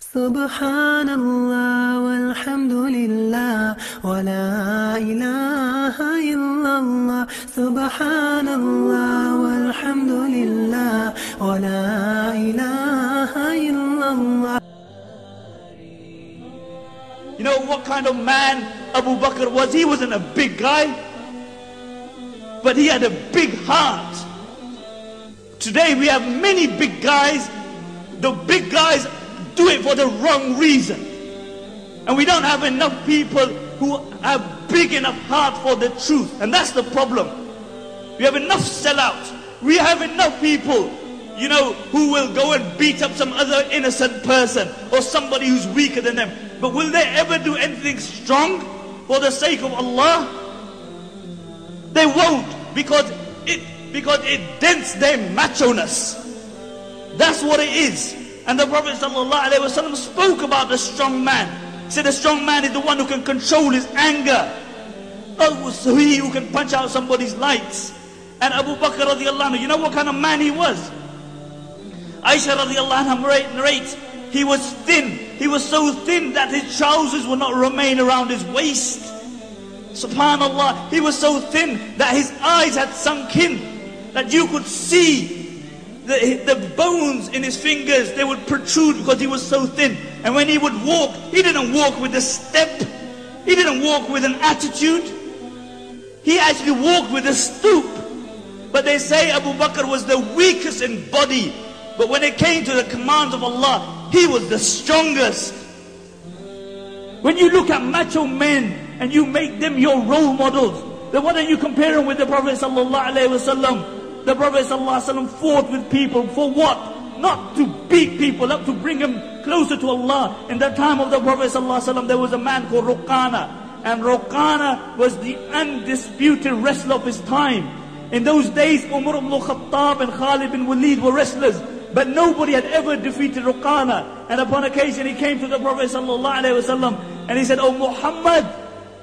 Subhanallah walhamdulillah wa la ilaha illallah. Subhanallah walhamdulillah wa la ilaha illallah. You know what kind of man Abu Bakr was? He wasn't a big guy, but he had a big heart. Today we have many big guys. The big guys do it for the wrong reason. And we don't have enough people who have big enough heart for the truth. And that's the problem. We have enough sellouts. We have enough people, who will go and beat up some other innocent person or somebody who's weaker than them. But will they ever do anything strong for the sake of Allah? They won't, because it dents their macho-ness. That's what it is. And the Prophet ﷺ spoke about the strong man. He said the strong man is the one who can control his anger. So he who can punch out somebody's lights. And Abu Bakr radiallahu anhu, you know what kind of man he was? Aisha radiallahu anha narrates, he was thin. He was so thin that his trousers would not remain around his waist. Subhanallah, he was so thin that his eyes had sunk in, that you could see the bones in his fingers, they would protrude because he was so thin. And when he would walk, he didn't walk with a step. He didn't walk with an attitude. He actually walked with a stoop. But they say Abu Bakr was the weakest in body. But when it came to the commands of Allah, he was the strongest. When you look at macho men and you make them your role models, then why don't you compare them with the Prophet ﷺ? The Prophet ﷺ fought with people for what? Not to beat people, not to bring them closer to Allah. In the time of the Prophet ﷺ, there was a man called Ruqana. And Ruqana was the undisputed wrestler of his time. In those days, Umar ibn Khattab and Khalid bin Walid were wrestlers. But nobody had ever defeated Ruqana. And upon occasion, he came to the Prophet ﷺ and he said, "Oh Muhammad,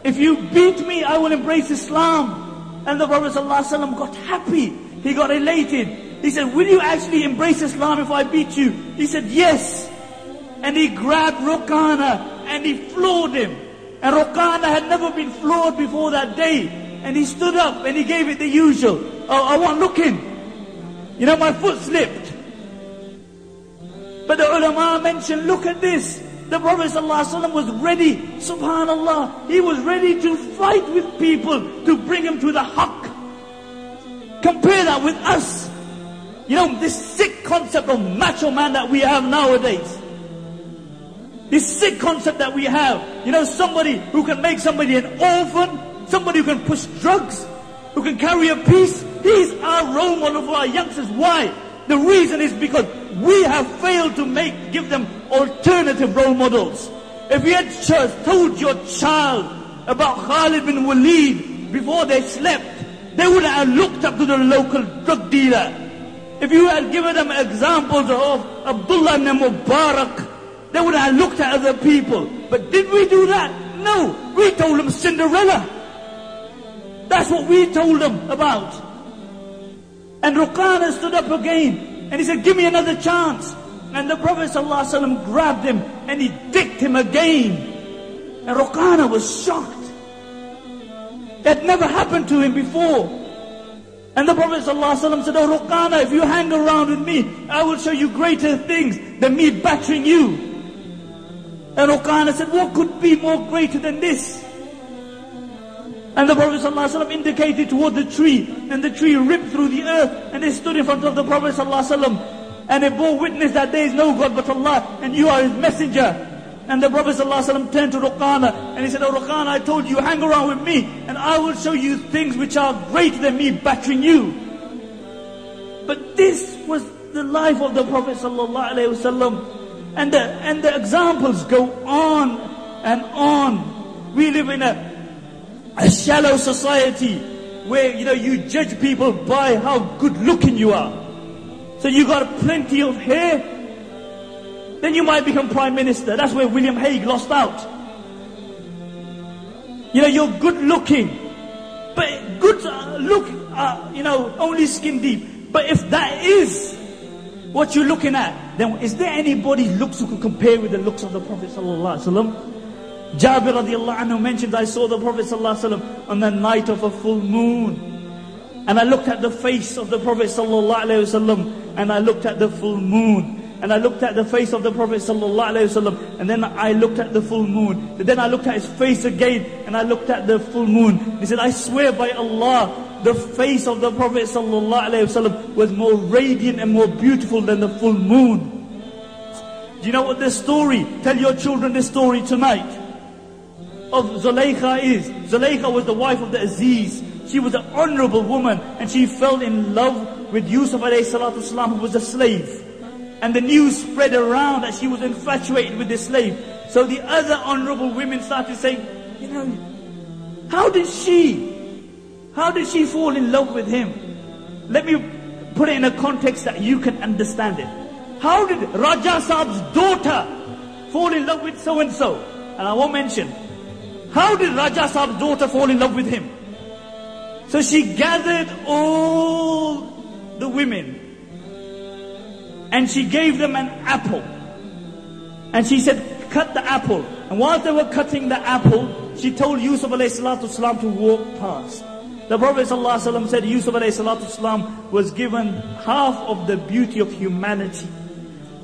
if you beat me, I will embrace Islam." And the Prophet ﷺ got happy. He got elated. He said, "Will you actually embrace Islam if I beat you?" He said, "Yes." And he grabbed Ruqana and he floored him. And Ruqana had never been floored before that day. And he stood up and he gave it the usual. "Oh, I wasn't looking. My foot slipped." But the ulama mentioned, look at this. The Prophet ﷺ was ready, subhanallah. He was ready to fight with people to bring them to the haqq. Compare that with us. This sick concept of macho man that we have nowadays. This sick concept that we have. Somebody who can make somebody an orphan. Somebody who can push drugs. Who can carry a piece. He's our role model for our youngsters. Why? The reason is because we have failed to give them alternative role models. If you had told your child about Khalid bin Walid before they slept, they would have looked up to the local drug dealer. If you had given them examples of Abdullah ibn Mubarak, they would have looked at other people. But did we do that? No. We told them Cinderella. That's what we told them about. And Ruqana stood up again and he said, "Give me another chance." And the Prophet ﷺ grabbed him and he dicked him again. And Ruqana was shocked. That never happened to him before. And the Prophet ﷺ said, "Oh Ruqana, if you hang around with me, I will show you greater things than me battering you." And Ruqana said, "What could be more greater than this?" And the Prophet ﷺ indicated toward the tree. And the tree ripped through the earth. And they stood in front of the Prophet ﷺ. And they bore witness that there is no God but Allah. And you are His messenger. And the Prophet ﷺ turned to Ruqana. And he said, "Oh Ruqana, I told you, hang around with me. And I will show you things which are greater than me battering you." But this was the life of the Prophet ﷺ. And the examples go on and on. We live in a shallow society where you judge people by how good looking you are. So you got plenty of hair, then you might become prime minister. That's where William Hague lost out. You're good looking, but good look, only skin deep. But if that is what you're looking at, then is there anybody's looks who can compare with the looks of the Prophet sallallahu alaihi wasallam? Jabir radiallahu anhu mentions, I saw the Prophet sallallahu alaihi wasallam on the night of a full moon. And I looked at the face of the Prophet sallallahu alaihi wasallam, and I looked at the full moon. And I looked at the face of the Prophet sallallahu alaihi wasallam, and then I looked at the full moon. And then I looked at his face again, and I looked at the full moon. He said, I swear by Allah, the face of the Prophet sallallahu alaihi wasallam was more radiant and more beautiful than the full moon. Do you know what this story, tell your children this story tonight, of Zulaykha is? Zulaykha was the wife of the Aziz. She was an honorable woman, and she fell in love with Yusuf alayhi salatu wasalam, who was a slave. And the news spread around that she was infatuated with this slave. So the other honorable women started saying, you know, how did she fall in love with him? Let me put it in a context that you can understand it. How did Raja Saab's daughter fall in love with so-and-so? And I won't mention. How did Raja Saab's daughter fall in love with him? So she gathered all the women, and she gave them an apple. And she said, cut the apple. And while they were cutting the apple, she told Yusuf alayhi salatu wasalam to walk past. The Prophet sallallahu alaihi wasallam said Yusuf alayhi salatu wasalam was given half of the beauty of humanity.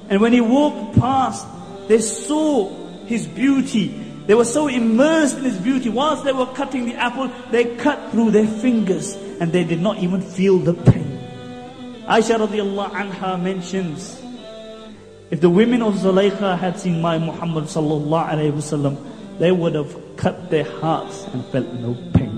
And when he walked past, they saw his beauty. They were so immersed in his beauty. Whilst they were cutting the apple, they cut through their fingers, and they did not even feel the pain. Aisha radiallahu anha mentions, if the women of Zulaykha had seen my Muhammad sallallahu alayhi wasallam, they would have cut their hearts and felt no pain.